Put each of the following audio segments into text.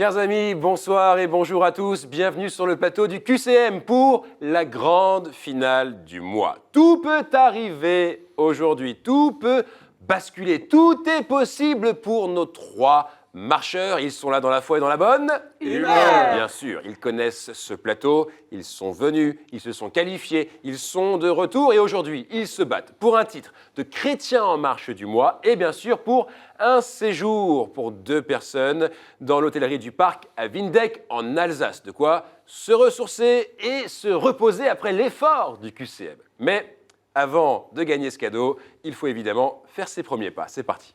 Chers amis, bonsoir et bonjour à tous. Bienvenue sur le plateau du QCM pour la grande finale du mois. Tout peut arriver aujourd'hui, tout peut basculer, tout est possible pour nos trois marcheurs. Ils sont là dans la foi et dans la bonne humeur. Bien sûr, ils connaissent ce plateau, ils sont venus, ils se sont qualifiés, ils sont de retour et aujourd'hui, ils se battent pour un titre de chrétien en marche du mois et bien sûr pour un séjour pour 2 personnes dans l'hôtellerie du Parc à Windeck en Alsace. De quoi se ressourcer et se reposer après l'effort du QCM. Mais avant de gagner ce cadeau, il faut évidemment faire ses premiers pas. C'est parti.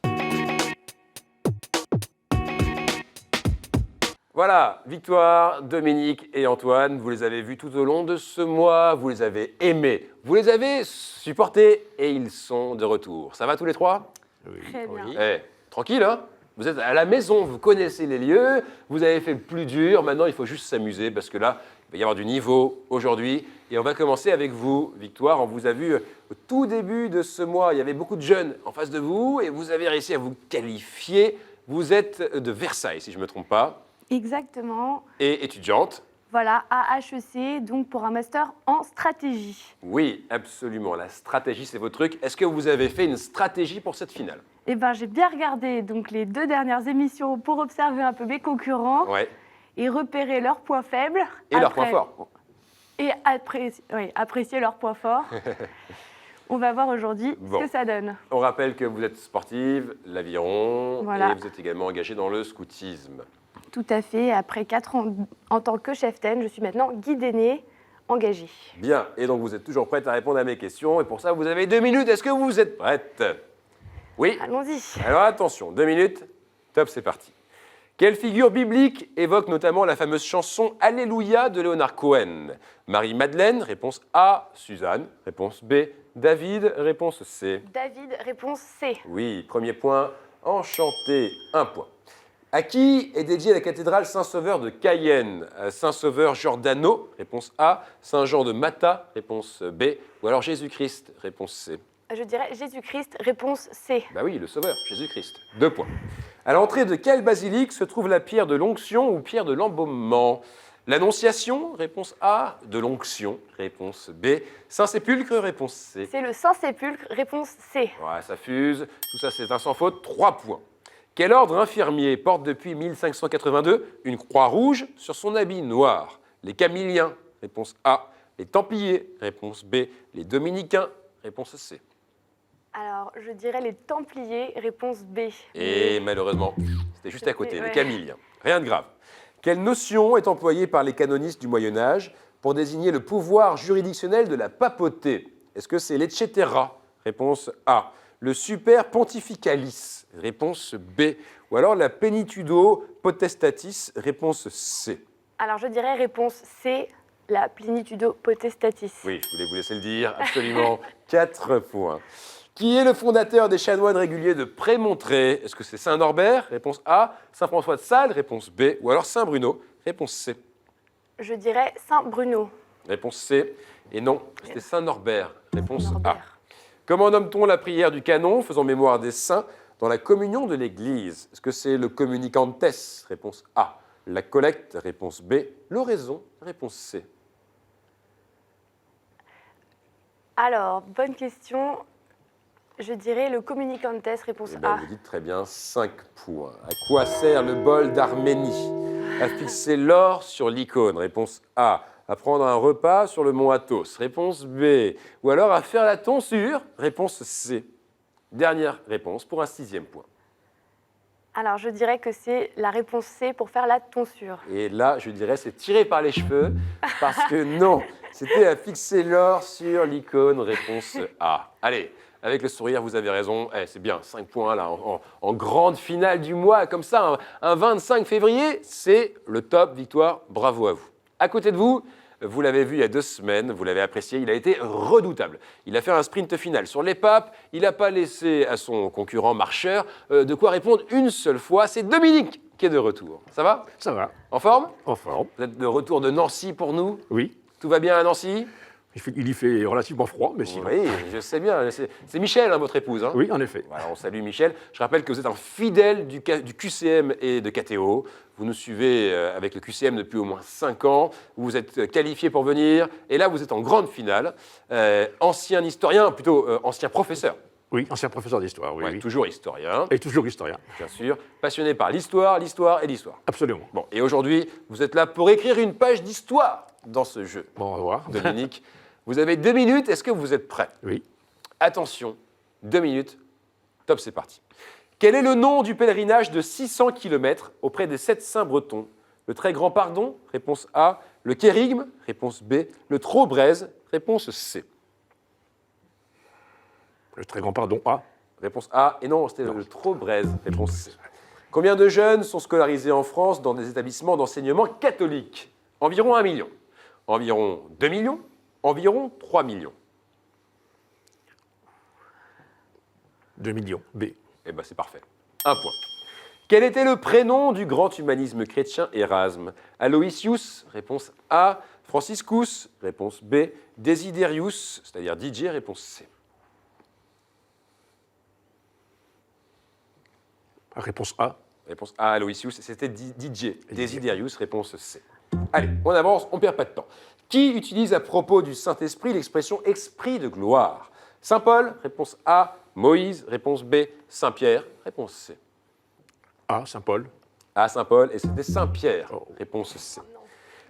Voilà, Victoire, Dominique et Antoine, vous les avez vus tout au long de ce mois, vous les avez aimés, vous les avez supportés et ils sont de retour. Ça va tous les trois ? Très bien. Eh, tranquille, hein ? Vous êtes à la maison, vous connaissez les lieux, vous avez fait le plus dur, maintenant il faut juste s'amuser parce que là, il va y avoir du niveau aujourd'hui. Et on va commencer avec vous, Victoire. On vous a vu au tout début de ce mois, il y avait beaucoup de jeunes en face de vous et vous avez réussi à vous qualifier. Vous êtes de Versailles, si je ne me trompe pas. Exactement. Et étudiante. Voilà, à HEC, donc pour un master en stratégie. Oui, absolument. La stratégie, c'est votre truc. Est-ce que vous avez fait une stratégie pour cette finale ? Eh bien, j'ai bien regardé donc, les 2 dernières émissions pour observer un peu mes concurrents Ouais. et repérer leurs points faibles. Et leurs points forts. Et apprécier leurs points forts. On va voir aujourd'hui Bon. ce que ça donne. On rappelle que vous êtes sportive, l'aviron, Voilà. et vous êtes également engagée dans le scoutisme. Tout à fait. Après 4 ans en tant que chef-ten, je suis maintenant guide aîné engagée. Bien, et donc vous êtes toujours prête à répondre à mes questions, et pour ça, vous avez 2 minutes. Est-ce que vous êtes prête ? Oui. Allons-y. Alors attention, 2 minutes, top, c'est parti. Quelle figure biblique évoque notamment la fameuse chanson Alléluia de Leonard Cohen ? Marie-Madeleine, réponse A. Suzanne, réponse B. David, réponse C. David, réponse C. Oui, premier point, enchanté, 1 point. À qui est dédiée la cathédrale Saint-Sauveur de Cayenne ? Saint-Sauveur Giordano, réponse A. Saint-Jean de Mata, réponse B. Ou alors Jésus-Christ, réponse C. Je dirais Jésus-Christ, réponse C. Bah oui, le Sauveur, Jésus-Christ. 2 points. À l'entrée de quelle basilique se trouve la pierre de l'onction ou pierre de l'embaumement ? L'Annonciation, réponse A. De l'onction, réponse B. Saint-Sépulcre, réponse C. C'est le Saint-Sépulcre, réponse C. Ouais, ça fuse. Tout ça, c'est un sans faute. 3 points. Quel ordre infirmier porte depuis 1582 une croix rouge sur son habit noir ? Les Camiliens, réponse A. Les Templiers, réponse B. Les Dominicains, réponse C. Alors, je dirais les Templiers, réponse B. Et malheureusement, c'était juste à côté, Ouais. les Camiliens. Rien de grave. Quelle notion est employée par les canonistes du Moyen-Âge pour désigner le pouvoir juridictionnel de la papauté ? Est-ce que c'est l'etc. Réponse A. Le super pontificalis, réponse B. Ou alors la plenitudo potestatis, réponse C. Alors, je dirais réponse C, la plenitudo potestatis. Oui, je voulais vous laisser le dire, absolument. 4 points. Qui est le fondateur des chanoines réguliers de Prémontré ? Est-ce que c'est Saint-Norbert ? Réponse A. Saint-François de Sales ? Réponse B. Ou alors Saint-Bruno ? Réponse C. Je dirais Saint-Bruno. Réponse C. Et non, c'était Saint-Norbert. Réponse A. Norbert. Comment nomme-t-on la prière du canon faisant mémoire des saints dans la communion de l'Église ? Est-ce que c'est le communicantes ? Réponse A. La collecte ? Réponse B. L'oraison ? Réponse C. Alors, bonne question. Je dirais le communicantes, réponse Eh bien, A. vous dites très bien, 5 points. À quoi sert le bol d'Arménie ? À fixer l'or sur l'icône. Réponse A. À prendre un repas sur le mont Athos. Réponse B. Ou alors à faire la tonsure. Réponse C. Dernière réponse pour un 6e point. Alors, je dirais que c'est la réponse C pour faire la tonsure. Et là, je dirais, c'est tiré par les cheveux, parce que non, c'était à fixer l'or sur l'icône. Réponse A. Allez. Avec le sourire, vous avez raison. Eh, c'est bien, 5 points là, en grande finale du mois, comme ça, un 25 février, c'est le top, Victoire, bravo à vous. À côté de vous, vous l'avez vu il y a 2 semaines, vous l'avez apprécié, il a été redoutable. Il a fait un sprint final sur les papes, il n'a pas laissé à son concurrent marcheur de quoi répondre une seule fois. C'est Dominique qui est de retour. Ça va ? Ça va, En forme ? en forme. Vous êtes de retour de Nancy pour nous ? Oui, Tout va bien à Nancy ? Il y fait relativement froid, mais sinon. Oui, je sais bien. C'est Michel, hein, votre épouse. Hein. Oui, en effet. Voilà, on salue Michel. Je rappelle que vous êtes un fidèle du QCM et de KTO. Vous nous suivez avec le QCM depuis au moins 5 ans. Vous vous êtes qualifié pour venir. Et là, vous êtes en grande finale. Ancien historien, plutôt ancien professeur. Oui, ancien professeur d'histoire, oui, Ouais, oui. toujours historien, Et toujours historien. bien sûr. Passionné par l'histoire, l'histoire et l'histoire. Absolument. Bon, et aujourd'hui, vous êtes là pour écrire une page d'histoire dans ce jeu. Bon, on va voir. Dominique, vous avez 2 minutes. Est-ce que vous êtes prêt? Oui. Attention, 2 minutes. Top, c'est parti. Quel est le nom du pèlerinage de 600 km auprès des 7 saints bretons? Le très grand pardon? Réponse A. Le kérigme? Réponse B. Le trop-braise? Réponse C. Le très grand pardon A. Réponse A. Et non, c'était le trop-braise. Réponse C. Combien de jeunes sont scolarisés en France dans des établissements d'enseignement catholique? Environ 1 million. Environ 2 millions. Environ 3 millions. 2 millions. B. Eh bien, c'est parfait. 1 point. Quel était le prénom du grand humanisme chrétien Erasme? Aloysius, réponse A. Franciscus, réponse B. Desiderius, c'est-à-dire Didier, réponse C. Réponse A. Réponse A, Aloysius, c'était Didier. Desiderius, réponse C. Allez, on avance, on ne perd pas de temps. Qui utilise à propos du Saint-Esprit l'expression esprit de gloire? Saint Paul, réponse A. Moïse, réponse B. Saint Pierre, réponse C. A. Saint-Paul. A. Saint Paul, et c'était Saint Pierre, Oh. réponse C.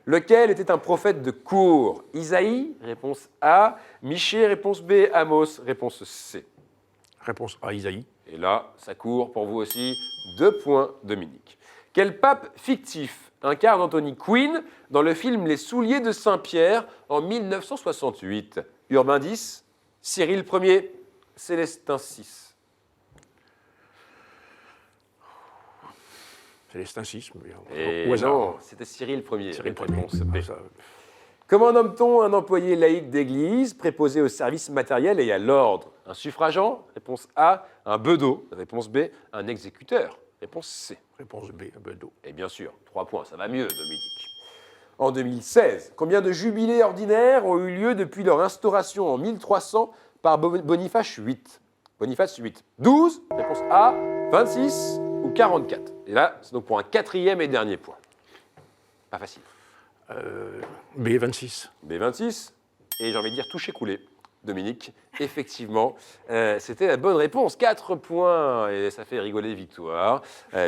Lequel était un prophète de cour? Isaïe, réponse A. Michée, réponse B. Amos, réponse C. Réponse A. Isaïe. Et là, ça court pour vous aussi. 2 points, Dominique. Quel pape fictif incarne Anthony Quinn dans le film Les Souliers de Saint-Pierre en 1968? Urbain X, Cyril Ier, Célestin VI. Célestin VI. Et Au hasard. non, c'était Cyril Ier. Cyril Réponse B. Ier. Ça- Comment nomme-t-on un employé laïque d'église préposé au service matériel et à l'ordre? Un suffragant? Réponse A. Un bedeau? Réponse B. Un exécuteur? Réponse C. Réponse B. Bedeau. Et bien sûr, 3 points, ça va mieux, Dominique. En 2016, combien de jubilés ordinaires ont eu lieu depuis leur instauration en 1300 par Boniface VIII? Boniface VIII. 12, réponse A, 26 ou 44. Et là, c'est donc pour un 4e et dernier point. Pas facile. B. 26. B26, et j'ai envie de dire touché coulé, Dominique. Effectivement, c'était la bonne réponse. 4 points, et ça fait rigoler Victoire.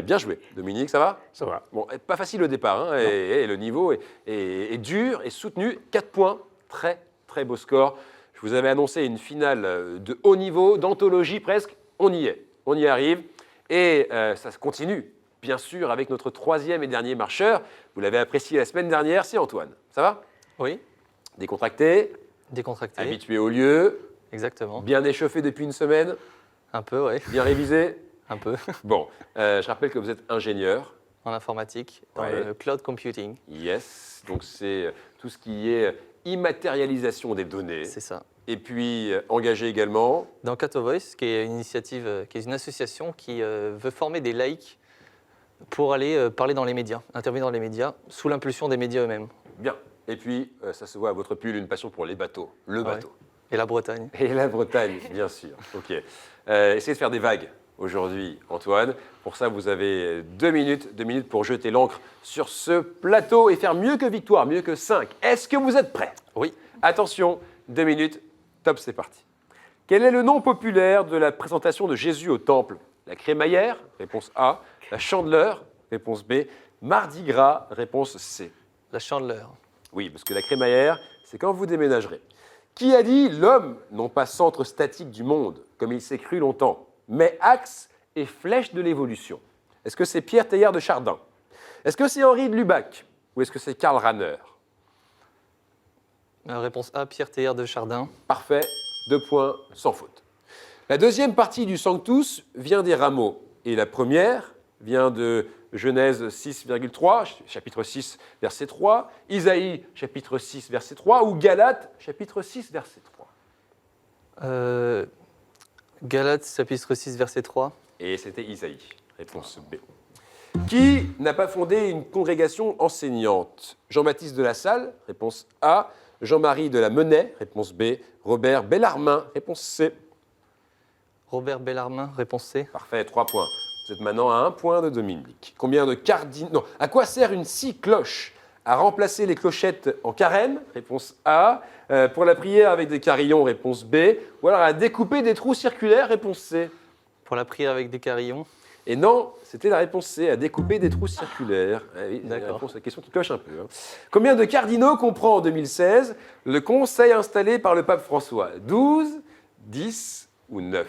Bien joué, Dominique, ça va? Ça va. Bon, pas facile au départ, hein, et le niveau est dur et soutenu. 4 points, très très beau score. Je vous avais annoncé une finale de haut niveau, d'anthologie presque. On y est, on y arrive. Et ça se continue, bien sûr, avec notre 3e et dernier marcheur. Vous l'avez apprécié la semaine dernière, c'est Antoine. Ça va? Oui, Décontracté, décontracté. habitué au lieu, Exactement. bien échauffé depuis une semaine, Un peu, ouais. bien révisé. Un peu. Bon, je rappelle que vous êtes ingénieur. En informatique, dans Ouais. le cloud computing. Yes, donc c'est tout ce qui est immatérialisation des données. C'est ça. Et puis engagé également. Dans Cato Voice, qui est une initiative, qui est une association qui veut former des laïcs pour aller parler dans les médias, intervenir dans les médias, sous l'impulsion des médias eux-mêmes. Bien. Et puis, ça se voit à votre pull, une passion pour les bateaux. Le Ouais. bateau. Et la Bretagne. Et la Bretagne, bien sûr. OK. Essayez de faire des vagues aujourd'hui, Antoine. Pour ça, vous avez 2 minutes. 2 minutes pour jeter l'encre sur ce plateau et faire mieux que Victoire, mieux que 5. Est-ce que vous êtes prêts? Oui. Attention, 2 minutes. Top, c'est parti. Quel est le nom populaire de la présentation de Jésus au temple? La crémaillère, réponse A. La chandeleur, réponse B. Mardi gras, réponse C. La Chandeleur. Oui, parce que la crémaillère, c'est quand vous déménagerez. Qui a dit l'homme, non pas centre statique du monde, comme il s'est cru longtemps, mais axe et flèche de l'évolution? Est-ce que c'est Pierre Teilhard de Chardin? Est-ce que c'est Henri de Lubac? Ou est-ce que c'est Karl Rahner? Réponse A, Pierre Teilhard de Chardin. Parfait, 2 points sans faute. La deuxième partie du Sanctus vient des rameaux. Et la première vient de Genèse 6,3, chapitre 6, verset 3, Isaïe, chapitre 6, verset 3, ou Galates, chapitre 6, verset 3. Galates, chapitre 6, verset 3. Et c'était Isaïe, réponse B. Qui n'a pas fondé une congrégation enseignante? Jean-Baptiste de La Salle, réponse A. Jean-Marie de la Menaye, réponse B. Robert Bellarmin, réponse C. Robert Bellarmin, réponse C. Parfait, 3 points. Vous êtes maintenant à 1 point de Dominique. Combien de cardinaux... Non, à quoi sert une scie cloche? À remplacer les clochettes en carême, réponse A. Pour la prière avec des carillons, réponse B. Ou alors à découper des trous circulaires, réponse C. Pour la prière avec des carillons. Et non, c'était la réponse C, à découper des trous circulaires. Ah oui, c'est D'accord. la question qui cloche un peu. Hein. Combien de cardinaux comprend en 2016 le conseil installé par le pape François? 12, 10 ou 9?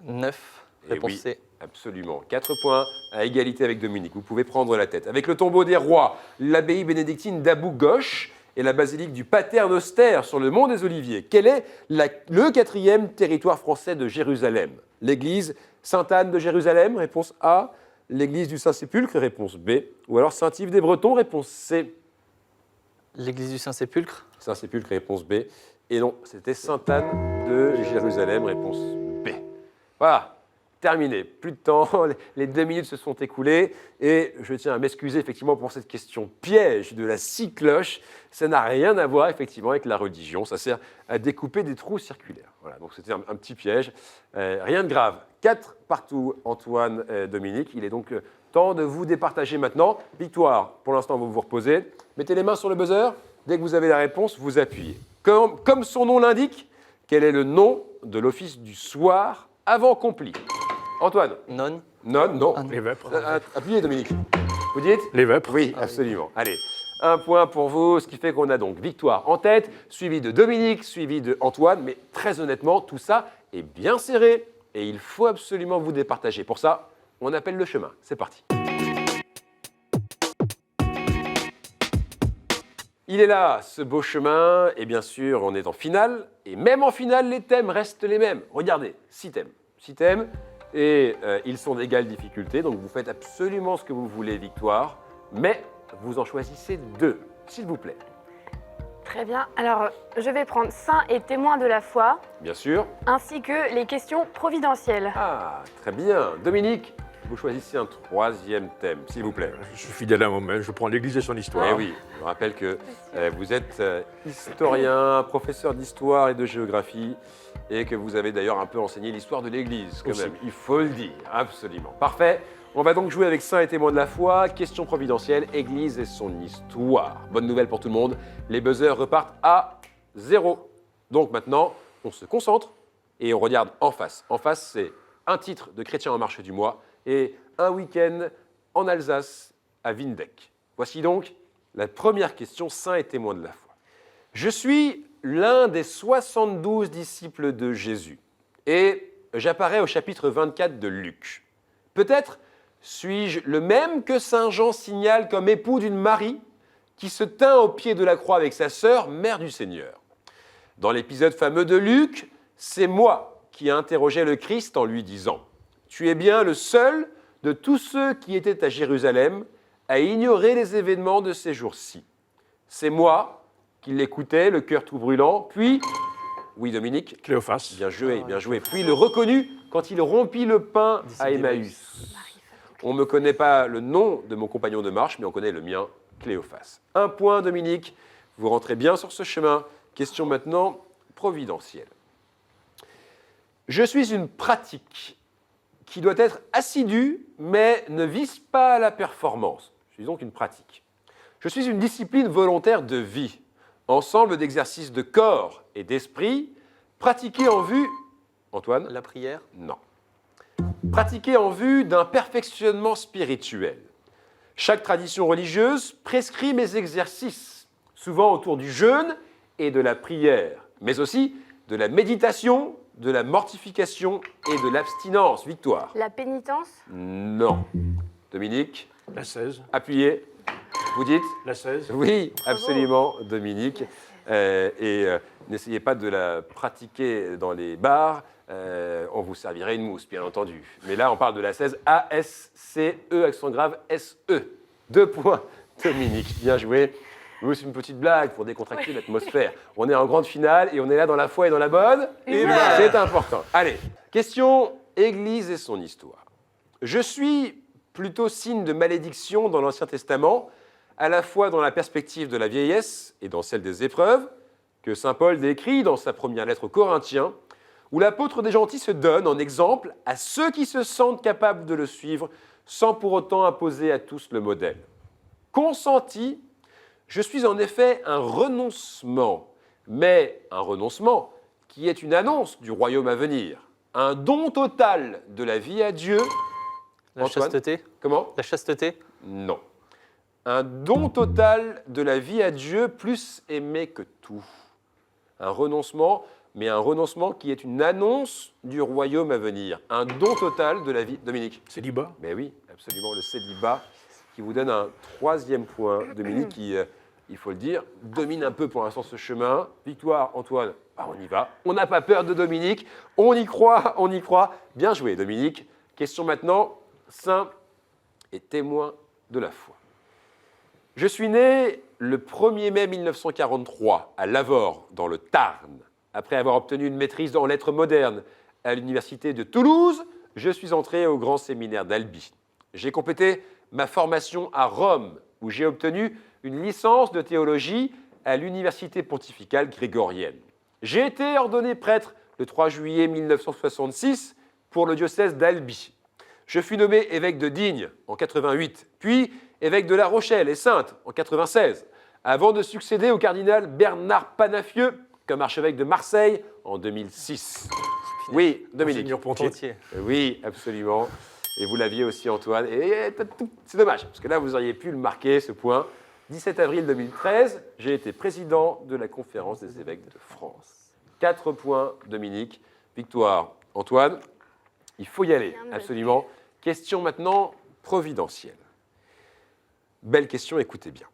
9, Eh réponse oui. C. Absolument. 4 points à égalité avec Dominique. Vous pouvez prendre la tête. Avec le tombeau des rois, l'abbaye bénédictine d'Abou Ghosh et la basilique du Pater Noster sur le mont des Oliviers, quel est le 4e territoire français de Jérusalem? L'église Sainte-Anne de Jérusalem, réponse A. L'église du Saint-Sépulcre, réponse B. Ou alors Saint-Yves des Bretons, réponse C. L'église du Saint-Sépulcre. Saint-Sépulcre, réponse B. Et non, c'était Sainte-Anne de Jérusalem, réponse B. Voilà. Terminé. Plus de temps, les 2 minutes se sont écoulées et je tiens à m'excuser effectivement pour cette question piège de la scie cloche. Ça n'a rien à voir effectivement avec la religion. Ça sert à découper des trous circulaires. Voilà, donc c'était un petit piège. Rien de grave. 4 partout, Antoine, Dominique. Il est donc temps de vous départager maintenant. Victoire, pour l'instant, vous vous reposez. Mettez les mains sur le buzzer. Dès que vous avez la réponse, vous appuyez. Comme son nom l'indique, quel est le nom de l'office du soir avant compli? Antoine? Non. Non, non. Ah non. Les vêpres. Appuyez, Dominique. Vous dites? Les vêpres. Oui, absolument. Allez, 1 point pour vous, ce qui fait qu'on a donc Victoire en tête, suivi de Dominique, suivi de Antoine. Mais très honnêtement, tout ça est bien serré et il faut absolument vous départager. Pour ça, on appelle le chemin. C'est parti. Il est là, ce beau chemin, et bien sûr, on est en finale. Et même en finale, les thèmes restent les mêmes. Regardez, 6 thèmes. 6 thèmes, et ils sont d'égale difficulté. Donc vous faites absolument ce que vous voulez, Victoire. Mais vous en choisissez 2, s'il vous plaît. Très bien. Alors, je vais prendre saint et témoin de la foi, Bien sûr. ainsi que les questions providentielles. Ah, très bien. Dominique, vous choisissez un 3e thème, s'il vous plaît. Je suis fidèle à moi-même, je prends l'Église et son histoire. Eh oui, je rappelle que vous êtes historien, professeur d'histoire et de géographie, et que vous avez d'ailleurs un peu enseigné l'histoire de l'Église, quand Aussi. même. Il faut le dire, absolument. Parfait. On va donc jouer avec Saint et témoin de la foi, question providentielle, Église et son histoire. Bonne nouvelle pour tout le monde, les buzzers repartent à 0. Donc maintenant, on se concentre et on regarde en face. En face, c'est un titre de Chrétien en marche du mois et un week-end en Alsace, à Windeck. Voici donc la première question, Saint et témoin de la foi. Je suis l'un des 72 disciples de Jésus et j'apparais au chapitre 24 de Luc. Peut-être suis-je le même que Saint Jean signale comme époux d'une Marie qui se tint au pied de la croix avec sa sœur, mère du Seigneur. Dans l'épisode fameux de Luc, c'est moi qui interrogeais le Christ en lui disant « Tu es bien le seul de tous ceux qui étaient à Jérusalem à ignorer les événements de ces jours-ci. » C'est moi qui l'écoutais, le cœur tout brûlant, puis, oui Dominique, Cléophas. bien joué, bien joué, puis le reconnut quand il rompit le pain à Emmaüs. On ne me connaît pas le nom de mon compagnon de marche, mais on connaît le mien, Cléophas. 1 point, Dominique. Vous rentrez bien sur ce chemin. Question maintenant providentielle. Je suis une pratique qui doit être assidue, mais ne vise pas la performance. Je suis donc une pratique. Je suis une discipline volontaire de vie, ensemble d'exercices de corps et d'esprit, pratiqués en vue... Antoine? La prière. Non. Pratiquée en vue d'un perfectionnement spirituel. Chaque tradition religieuse prescrit mes exercices, souvent autour du jeûne et de la prière, mais aussi de la méditation, de la mortification et de l'abstinence. Victoire? La pénitence? Non. Dominique? La 16. Appuyez. Vous dites? La 16. Oui, absolument, Dominique. N'essayez pas de la pratiquer dans les bars. On vous servirait une mousse, bien entendu. Mais là, on parle de la 16 A-S-C-E, accent grave S-E. 2 points, Dominique. Bien joué. Oui, c'est une petite blague pour décontracter l'atmosphère. On est en grande finale et on est là dans la foi et dans la bonne. Humeur. C'est important. Allez, question Église et son histoire. Je suis plutôt signe de malédiction dans l'Ancien Testament à la fois dans la perspective de la vieillesse et dans celle des épreuves, que saint Paul décrit dans sa première lettre aux Corinthiens, où l'apôtre des gentils se donne en exemple à ceux qui se sentent capables de le suivre sans pour autant imposer à tous le modèle. Consenti, je suis en effet un renoncement, mais un renoncement qui est une annonce du royaume à venir, un don total de la vie à Dieu. La Antoine, chasteté. comment? La chasteté. Non. Un don total de la vie à Dieu plus aimé que tout. Un renoncement, mais un renoncement qui est une annonce du royaume à venir. Un don total de la vie. Dominique? Célibat. Mais oui, absolument, le célibat qui vous donne un 3e point. Dominique qui, il faut le dire, domine un peu pour l'instant ce chemin. Victoire, Antoine, bah, on y va. On n'a pas peur de Dominique. On y croit, on y croit. Bien joué, Dominique. Question maintenant, saint et témoin de la foi. Je suis né le 1er mai 1943 à Lavore, dans le Tarn. Après avoir obtenu une maîtrise en lettres modernes à l'université de Toulouse, je suis entré au grand séminaire d'Albi. J'ai complété ma formation à Rome, où j'ai obtenu une licence de théologie à l'université pontificale grégorienne. J'ai été ordonné prêtre le 3 juillet 1966 pour le diocèse d'Albi. Je fus nommé évêque de Digne en 88, puis évêque de La Rochelle et Saintes en 96, avant de succéder au cardinal Bernard Panafieux comme archevêque de Marseille en 2006. Oui, Dominique. Monseigneur Pontier. Pontier. Oui, absolument. Et vous l'aviez aussi, Antoine. Et c'est dommage, parce que là, vous auriez pu le marquer, ce point. 17 avril 2013, j'ai été président de la Conférence des évêques de France. 4 points, Dominique. Victoire, Antoine. Il faut y aller, absolument. Question maintenant providentielle. Belle question, écoutez bien.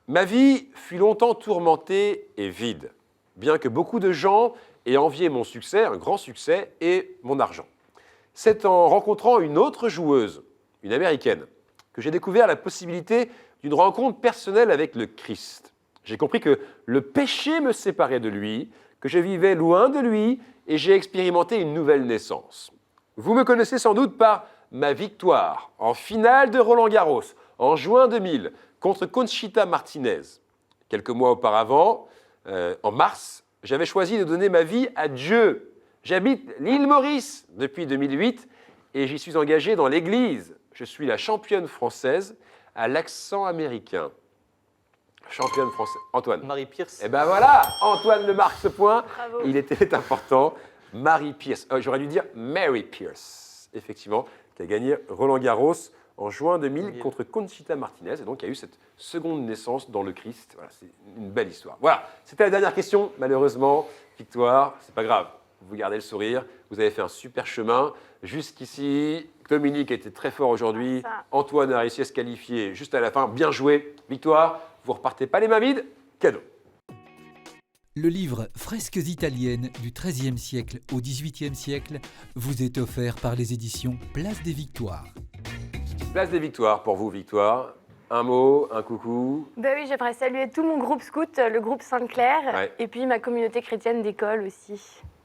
Ma vie fut longtemps tourmentée et vide, bien que beaucoup de gens aient envié mon succès, un grand succès, et mon argent. C'est en rencontrant une autre joueuse, une américaine, que j'ai découvert la possibilité d'une rencontre personnelle avec le Christ. J'ai compris que le péché me séparait de lui, que je vivais loin de lui, et j'ai expérimenté une nouvelle naissance. Vous me connaissez sans doute par ma victoire en finale de Roland-Garros en juin 2000 contre Conchita Martinez. Quelques mois auparavant, en mars, j'avais choisi de donner ma vie à Dieu. J'habite l'île Maurice depuis 2008 et j'y suis engagé dans l'Église. Je suis la championne française à l'accent américain. Championne française. Antoine. Marie Pierce. Eh ben voilà, Antoine le marque ce point. Bravo. Il était important. Marie Pierce. J'aurais dû dire Mary Pierce, effectivement, qui a gagné Roland-Garros en juin 2000 contre Conchita Martinez. Et donc, il y a eu cette seconde naissance dans le Christ. Voilà, c'est une belle histoire. Voilà, c'était la dernière question. Malheureusement, victoire, c'est pas grave. Vous gardez le sourire. Vous avez fait un super chemin. Jusqu'ici, Dominique était très fort aujourd'hui. Antoine a réussi à se qualifier juste à la fin. Bien joué. Victoire. Vous repartez pas les mains vides. Cadeau. Le livre Fresques italiennes du XIIIe siècle au XVIIIe siècle vous est offert par les éditions Place des Victoires. Place des Victoires pour vous, Victoire. Un mot, un coucou. Ben oui, j'aimerais saluer tout mon groupe scout, le groupe Sainte-Claire, Ouais. et puis ma communauté chrétienne d'école aussi.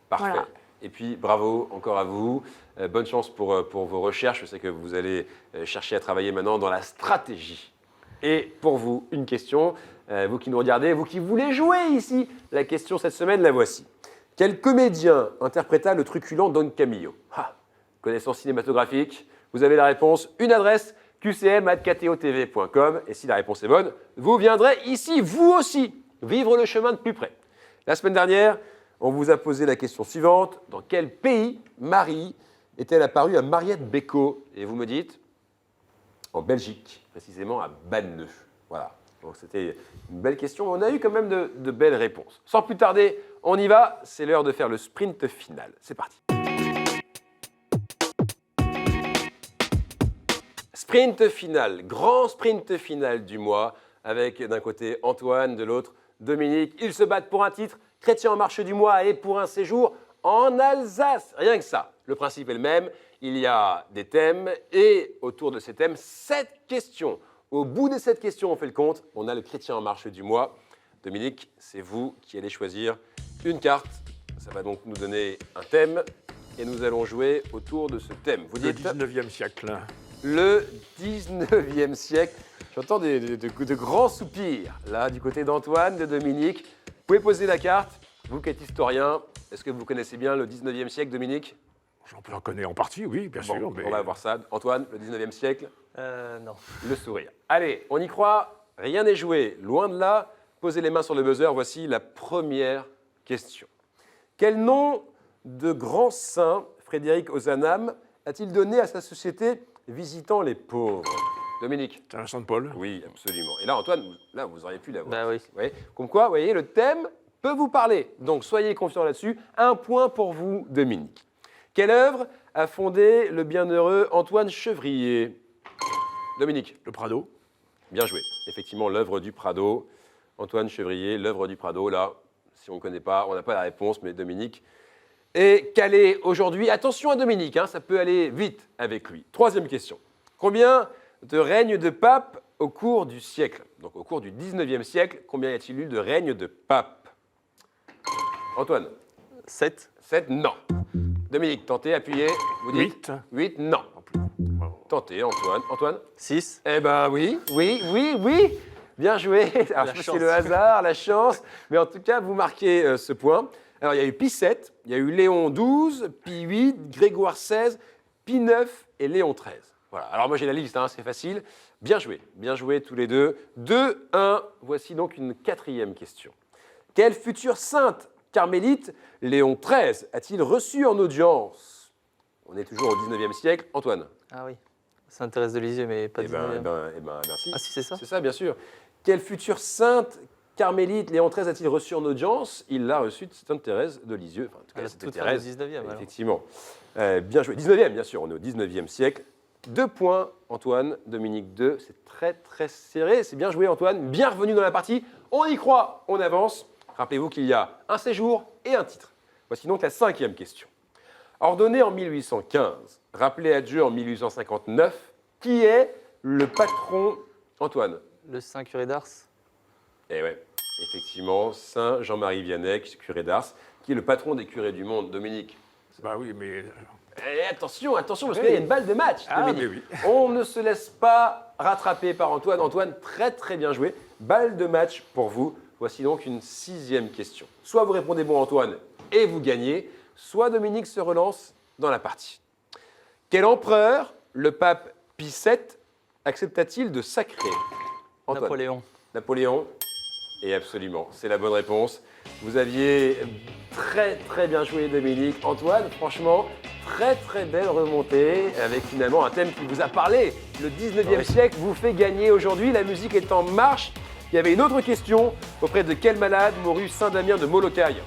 Parfait. Voilà. Et puis, bravo encore à vous. Bonne chance pour vos recherches. Je sais que vous allez chercher à travailler maintenant dans la stratégie. Et pour vous, une question. Vous qui nous regardez, vous qui voulez jouer ici, la question cette semaine, la voici. Quel comédien interpréta le truculent Don Camillo? Connaissance cinématographique, vous avez la réponse. Une adresse, qcm@ktotv.com. Et si la réponse est bonne, vous viendrez ici, vous aussi, vivre le chemin de plus près. La semaine dernière, on vous a posé la question suivante. Dans quel pays Marie est-elle apparue à Mariette Bécaud? Et vous me dites, en Belgique, précisément à Banneux. Voilà. Donc c'était une belle question. On a eu quand même de belles réponses. Sans plus tarder, on y va. C'est l'heure de faire le sprint final. C'est parti. Sprint final, grand sprint final du mois, avec d'un côté Antoine, de l'autre Dominique. Ils se battent pour un titre, Chrétien en marche du mois et pour un séjour en Alsace. Rien que ça. Le principe est le même. Il y a des thèmes et autour de ces thèmes, 7 questions. Au bout des 7 questions, on fait le compte. On a le Chrétien en marche du mois. Dominique, c'est vous qui allez choisir une carte. Ça va donc nous donner un thème et nous allons jouer autour de ce thème. Vous Le dites 19e siècle. le 19e siècle. J'entends de grands soupirs, là, du côté d'Antoine, de Dominique. Vous pouvez poser la carte. Vous qui êtes historien, est-ce que vous connaissez bien le 19e siècle, Dominique? J'en connais en partie, oui, bien Bon, sûr. Mais... on va voir ça. Antoine, le 19e siècle, Non. le sourire. Allez, on y croit, rien n'est joué. Loin de là, posez les mains sur le buzzer. Voici la première question. Quel nom de grand saint Frédéric Ozanam a-t-il donné à sa société visitant les pauvres? Dominique? C'est un Saint Paul. Oui, absolument. Et là, Antoine, là, vous auriez pu l'avoir. Bah oui. Vous voyez, comme quoi, vous voyez, le thème peut vous parler. Donc, soyez confiants là-dessus. Un point pour vous, Dominique. Quelle œuvre a fondé le bienheureux Antoine Chevrier? Dominique? Le Prado. Bien joué. Effectivement, l'œuvre du Prado. Antoine Chevrier, l'œuvre du Prado. Là, si on ne connaît pas, on n'a pas la réponse, mais Dominique est calé aujourd'hui. Attention à Dominique, hein, ça peut aller vite avec lui. Troisième question. Combien de règnes de papes au cours du siècle? Donc au cours du 19e siècle, combien y a-t-il eu de règnes de papes? Antoine? 7. 7, non. Dominique, tentez, appuyez. Vous dites 8. 8, non. Tentez, Antoine. Antoine? 6. Eh ben oui. Bien joué. Alors, je sais pas si c'est chance. le hasard, la chance, mais en tout cas, vous marquez ce point. Alors, il y a eu Pie VII, il y a eu Léon XII, Pie VIII, Grégoire XVI, Pie IX et Léon XIII. Voilà. Alors, moi, j'ai la liste, hein, c'est facile. Bien joué tous les deux. 2-1. Voici donc une quatrième question. Quelle future sainte carmélite Léon XIII a-t-il reçu en audience? On est toujours au 19e siècle. Antoine? Ah oui. Sainte Thérèse de Lisieux, mais pas Eh 19e. ben, merci. Ah si, c'est ça. C'est ça, bien sûr. Quelle future sainte carmélite Léon XIII a-t-il reçu en audience? Il l'a reçu de Sainte Thérèse de Lisieux. Enfin, en tout cas, À la c'était toute fin Thérèse. du 19e, alors. Effectivement. Bien joué. 19e, bien sûr. On est au 19e siècle. 2 points, Antoine. Dominique 2. C'est très, très serré. C'est bien joué, Antoine. Bien revenu dans la partie. On y croit. On avance. Rappelez-vous qu'il y a un séjour et un titre. Voici donc la 5e question. Ordonné en 1815, rappelé à Dieu en 1859, qui est le patron Antoine? Le Saint Curé d'Ars. Eh ouais, effectivement, Saint Jean-Marie Vianney, curé d'Ars, qui est le patron des curés du monde. Dominique? Bah oui, mais... Eh, attention, parce qu'il y a une balle de match, Ah, Dominique. mais oui. On ne se laisse pas rattraper par Antoine. Antoine, très très bien joué. Balle de match pour vous. Voici donc une 6e question. Soit vous répondez bon, Antoine, et vous gagnez, soit Dominique se relance dans la partie. Quel empereur le pape Pie VII accepta-t-il de sacrer? Antoine? Napoléon. Napoléon. Et absolument, c'est la bonne réponse. Vous aviez très très bien joué, Dominique. Antoine, franchement, très très belle remontée avec finalement un thème qui vous a parlé. Le 19e siècle vous fait gagner aujourd'hui. La musique est en marche. Il y avait une autre question. Auprès de quel malade mourut Saint Damien de Molocaille?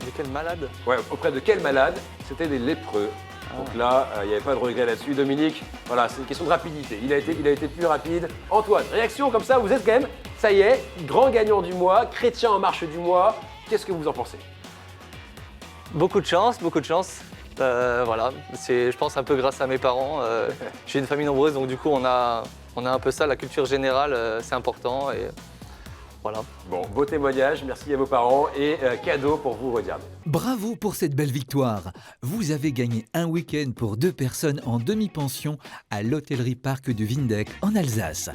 Mais quel malade. Ouais, auprès de quel malade? C'était des lépreux. Donc là, il n'y avait pas de regret là-dessus. Dominique, voilà, c'est une question de rapidité. Il a été plus rapide. Antoine, réaction comme ça, vous êtes quand même, ça y est, grand gagnant du mois, chrétien en marche du mois. Qu'est-ce que vous en pensez? Beaucoup de chance, beaucoup de chance. Voilà, c'est, je pense, un peu grâce à mes parents. J'ai une famille nombreuse, donc du coup, on a un peu ça, la culture générale, c'est important. Et voilà. Bon, beau témoignage, merci à vos parents et cadeau pour vous, regarder. Bravo pour cette belle victoire. Vous avez gagné un week-end pour 2 personnes en demi-pension à l'hôtellerie Parc de Windeck en Alsace.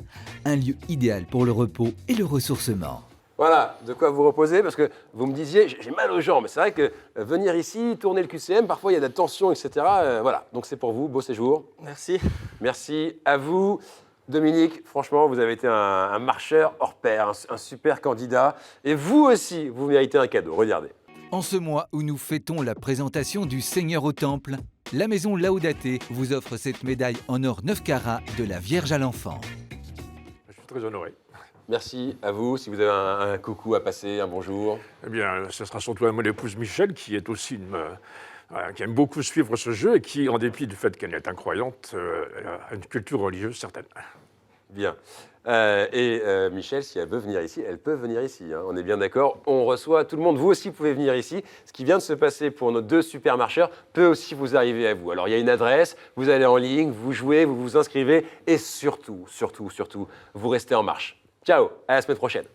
Un lieu idéal pour le repos et le ressourcement. Voilà, de quoi vous reposer, parce que vous me disiez, j'ai mal aux jambes. C'est vrai que venir ici, tourner le QCM, parfois il y a de la tension, etc. Voilà, donc c'est pour vous, beau séjour. Merci. Merci à vous. Dominique, franchement, vous avez été un marcheur hors pair, un super candidat. Et vous aussi, vous méritez un cadeau. Regardez. En ce mois où nous fêtons la présentation du Seigneur au Temple, la maison Laudate vous offre cette médaille en or 9 carats de la Vierge à l'Enfant. Je suis très honoré. Merci à vous. Si vous avez un coucou à passer, un bonjour. Eh bien, ce sera surtout à mon épouse Michel, qui est aussi qui aime beaucoup suivre ce jeu et qui, en dépit du fait qu'elle est incroyante, a une culture religieuse certaine. Bien. Michel, si elle veut venir ici, elle peut venir ici. Hein. On est bien d'accord. On reçoit tout le monde. Vous aussi pouvez venir ici. Ce qui vient de se passer pour nos 2 super marcheurs peut aussi vous arriver à vous. Alors, il y a une adresse. Vous allez en ligne, vous jouez, vous vous inscrivez. Et surtout, vous restez en marche. Ciao, à la semaine prochaine.